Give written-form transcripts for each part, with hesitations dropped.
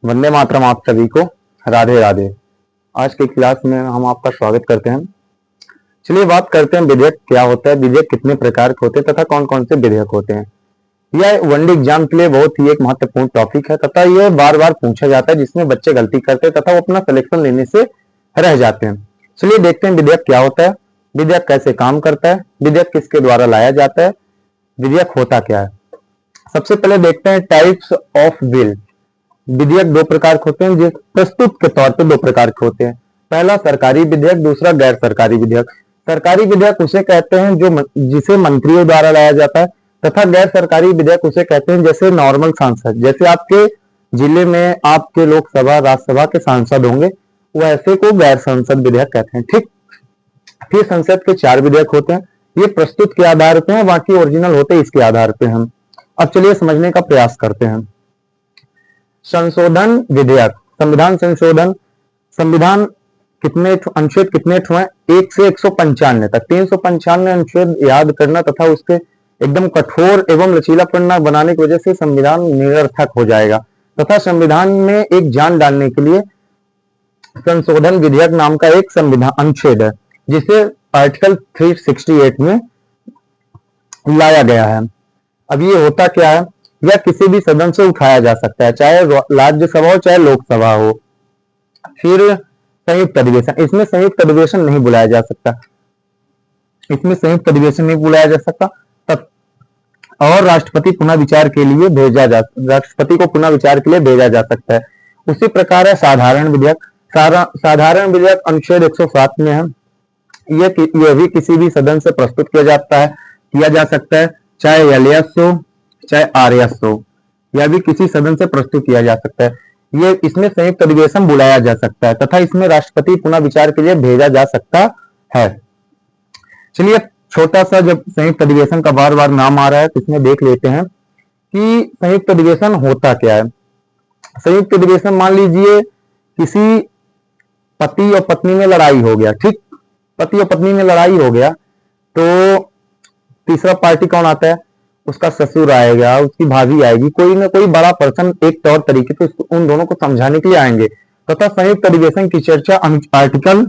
वंदे मातरम। आप सभी को राधे राधे। आज की क्लास में हम आपका स्वागत करते हैं। चलिए बात करते हैं विधेयक क्या होता है, विधेयक कितने प्रकार के होते हैं तथा कौन कौन से विधेयक होते हैं। यह वनडे एग्जाम के लिए बहुत ही एक महत्वपूर्ण टॉपिक है तथा यह बार बार पूछा जाता है, जिसमें बच्चे गलती करते हैं तथा वो अपना सिलेक्शन लेने से रह जाते हैं। चलिए देखते हैं विधेयक क्या होता है, विधेयक कैसे काम करता है, विधेयक किसके द्वारा लाया जाता है, विधेयक होता क्या है। सबसे पहले देखते हैं टाइप्स ऑफ बिल। विधेयक दो प्रकार के होते हैं, जिस प्रस्तुत के तौर पे दो प्रकार के होते हैं। पहला सरकारी विधेयक, दूसरा गैर सरकारी विधेयक। सरकारी विधेयक उसे कहते हैं जो जिसे मंत्रियों द्वारा लाया जाता है, तथा गैर सरकारी विधेयक उसे कहते हैं जैसे नॉर्मल सांसद, जैसे आपके जिले में आपके लोकसभा राज्यसभा के सांसद होंगे, वैसे को गैर संसद विधेयक कहते हैं। ठीक, फिर संसद के 4 विधेयक होते हैं, ये प्रस्तुत के आधार पे हैं, बाकी ओरिजिनल होते हैं इसके आधार पे। हम अब चलिए समझने का प्रयास करते हैं। संशोधन विधेयक, संविधान संशोधन। संविधान कितने अनुच्छेद कितने हैं? 1 से 195 तक। 395 अनुच्छेद याद करना तथा उसके एकदम कठोर एवं लचीलापन बनाने की वजह से संविधान निरर्थक हो जाएगा, तथा संविधान में एक जान डालने के लिए संशोधन विधेयक नाम का एक संविधान अनुच्छेद है, जिसे आर्टिकल 368 में लाया गया है। अब ये होता क्या है, यह किसी भी सदन से उठाया जा सकता है, चाहे राज्यसभा हो चाहे लोकसभा हो। फिर संयुक्त अधिवेशन, इसमें संयुक्त अधिवेशन नहीं बुलाया जा सकता, इसमें संयुक्त अधिवेशन नहीं बुलाया जा सकता। और राष्ट्रपति पुनः विचार के लिए राष्ट्रपति को पुनः विचार के लिए भेजा जा सकता है। उसी प्रकार है साधारण विधेयक। साधारण विधेयक अनुच्छेद 107 में है। यह भी किसी भी सदन से प्रस्तुत किया जा सकता है, चाहे एलएस हो चाहे आरएस हो, यह भी किसी सदन से प्रस्तुत किया जा सकता है। ये इसमें संयुक्त अधिवेशन बुलाया जा सकता है तथा इसमें राष्ट्रपति पुनः विचार के लिए भेजा जा सकता है। चलिए छोटा सा, जब संयुक्त अधिवेशन का बार बार नाम आ रहा है तो इसमें देख लेते हैं कि संयुक्त अधिवेशन होता क्या है। संयुक्त अधिवेशन, मान लीजिए किसी पति और पत्नी में लड़ाई हो गया, ठीक, पति और पत्नी में लड़ाई हो गया तो तीसरा पार्टी कौन आता है? उसका ससुर आएगा, उसकी भाभी आएगी, कोई ना कोई बड़ा पर्सन एक तौर तरीके से उन दोनों को समझाने के लिए आएंगे तथा संयुक्त अधिवेशन की चर्चा आर्टिकल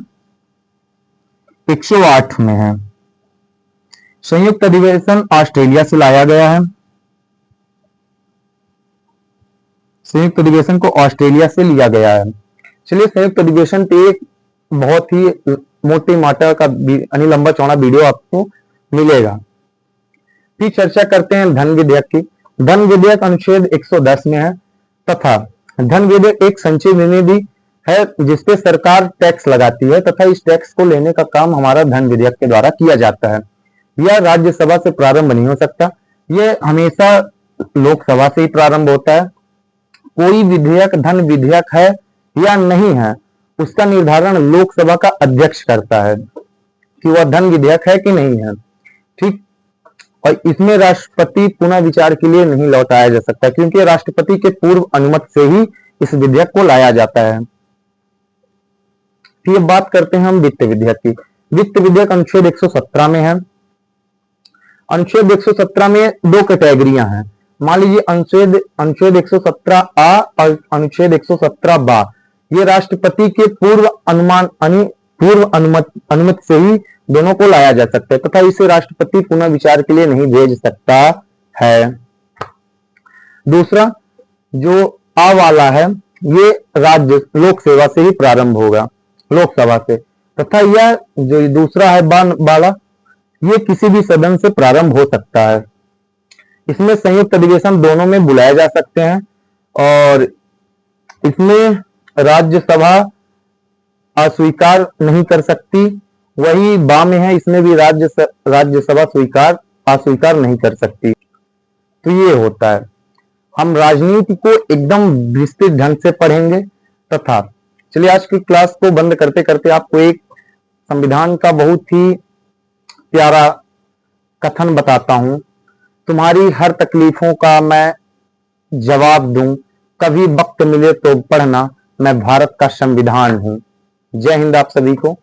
108 में है। संयुक्त अधिवेशन ऑस्ट्रेलिया से लाया गया है, संयुक्त अधिवेशन को ऑस्ट्रेलिया से लिया गया है। चलिए संयुक्त अधिवेशन पे एक बहुत ही मोटी माटा का यानी लंबा चौड़ा वीडियो आपको मिलेगा। फिर चर्चा करते हैं धन विधेयक की। धन विधेयक अनुच्छेद 110 में है तथा धन विधेयक एक संचयी निधि है जिसपे सरकार टैक्स लगाती है तथा इस टैक्स को लेने का काम हमारा धन विधेयक के द्वारा किया जाता है। यह राज्यसभा से प्रारंभ नहीं हो सकता, यह हमेशा लोकसभा से ही प्रारंभ होता है। कोई विधेयक धन विधेयक है या नहीं है, उसका निर्धारण लोकसभा का अध्यक्ष करता है कि वह धन विधेयक है कि नहीं है। ठीक, और इसमें राष्ट्रपति पुनः विचार के लिए नहीं लौटाया जा सकता, क्योंकि राष्ट्रपति के पूर्व अनुमति से ही इस विधेयक को लाया जाता है। फिर बात करते हैं हम वित्त विधेयक की। वित्त विधेयक अनुच्छेद 117 में है। अनुच्छेद 117 में 2 कैटेगरियां हैं। मान लीजिए अनुच्छेद 117A और अनुच्छेद 117B, ये राष्ट्रपति के पूर्व अनुमति से ही दोनों को लाया जा सकता है तथा इसे राष्ट्रपति पुनः विचार के लिए नहीं भेज सकता है। दूसरा जो आ वाला है, ये राज्य लोक सेवा से ही प्रारंभ होगा, लोकसभा से, तथा यह जो दूसरा है वाला, ये किसी भी सदन से प्रारंभ हो सकता है। इसमें संयुक्त अधिवेशन दोनों में बुलाए जा सकते हैं और इसमें राज्यसभा अस्वीकार नहीं कर सकती। वही बा में है, इसमें भी राज्यसभा अस्वीकार नहीं कर सकती। तो ये होता है। हम राजनीति को एकदम विस्तृत ढंग से पढ़ेंगे तथा चलिए आज की क्लास को बंद करते करते आपको एक संविधान का बहुत ही प्यारा कथन बताता हूं। तुम्हारी हर तकलीफों का मैं जवाब दूं, कभी वक्त मिले तो पढ़ना, मैं भारत का संविधान हूं। जय हिंद आप सभी को।